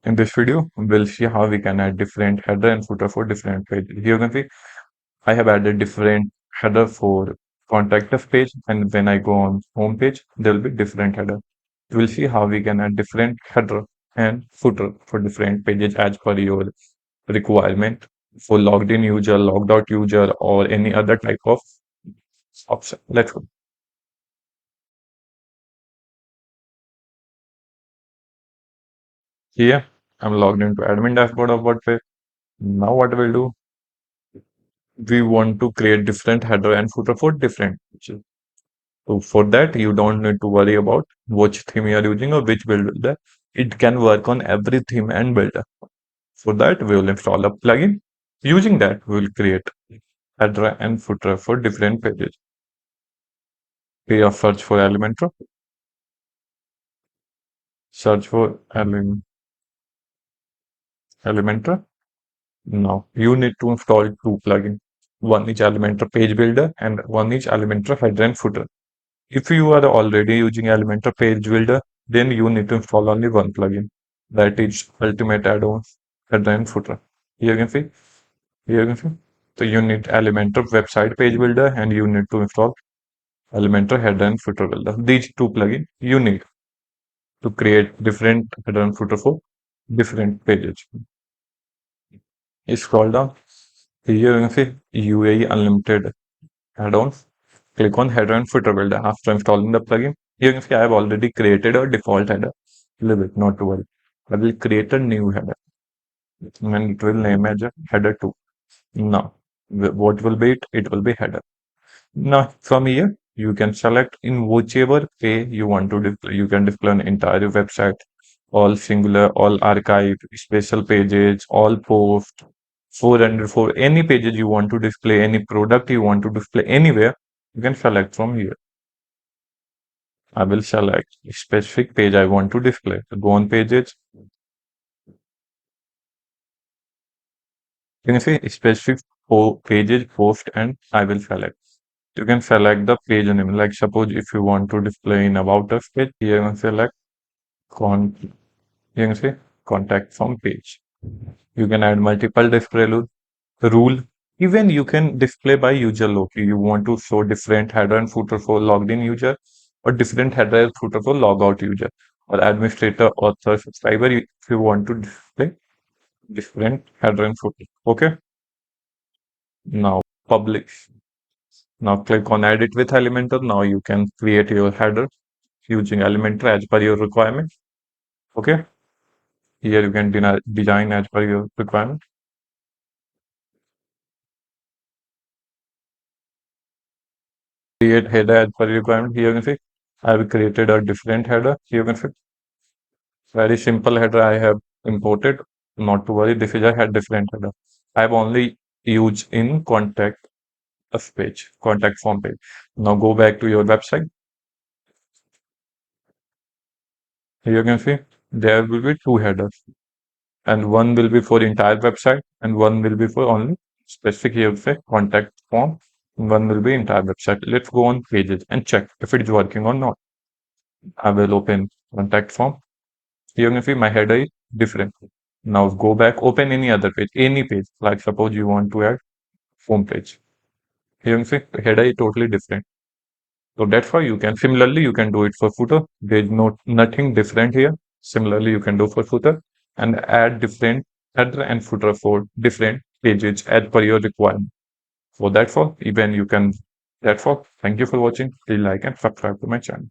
In this video, we'll see how we can add different header and footer for different pages. Here you can see I have added different header for contact us page, and when I go on home page, there will be different header. We'll see how we can add different header and footer for different pages as per your requirement for logged in user, logged out user, or any other type of option. Let's go. Here, I'm logged into admin dashboard of WordPress. Now what we'll do, we want to create different header and footer for different pages. So for that, you don't need to worry about which theme you are using or which builder. It can work on every theme and builder. For that, we will install a plugin. Using that, we will create header and footer for different pages. We have search for Elementor. Search for Elementor. Now, you need to install two plugins. One is Elementor Page Builder and one is Elementor Header and Footer. If you are already using Elementor Page Builder, then you need to install only one plugin. That is Ultimate Add-on Header and Footer. Here you can see. Here you can see. So you need Elementor Website Page Builder and you need to install Elementor Header and Footer Builder. These two plugins you need to create different header and footer for different pages. Scroll down. Here you can see UAE Unlimited add-ons. Click on Header and Footer Builder after installing the plugin. Here you can see I have already created a default header. Leave it, not to worry. I will create a new header and it will name as a header 2. Now, what will be it? It will be header. Now, from here, you can select in whichever way you want to display. You can display an entire website, all singular, all archive, special pages, all post, 404, any pages you want to display, any product you want to display anywhere, you can select from here. I will select a specific page I want to display. So go on pages. You can see specific pages, post, and I will select. You can select the page name. Like suppose if you want to display in about us page, here you can select con. You can say contact form page. You can add multiple display rule. Even you can display by user local. You want to show different header and footer for logged in user or different header and footer for log out user or administrator, author, subscriber. If you want to display different header and footer. Okay. Now publish. Now click on edit with Elementor. Now you can create your header using Elementor as per your requirement. Okay. Here you can design as per your requirement. Create header as per requirement. Here you can see I have created a different header. Here you can see very simple header I have imported. Not to worry, this is a different header. I have only used in contact us page, contact form page. Now go back to your website. Here you can see there will be two headers, and one will be for entire website, and one will be for only specific here say contact form. One will be entire website. Let's go on pages and check if it is working or not. I will open contact form. Here you can see my header is different. Now go back, open any other page, any page. Like suppose you want to add home page. Here you can see the header is totally different. So that's why you can similarly you can do it for footer. There is nothing different here. Similarly, you can do for footer and add different header and footer for different pages as per your requirement. So that's all. Even you can. That's all. Thank you for watching. Please like and subscribe to my channel.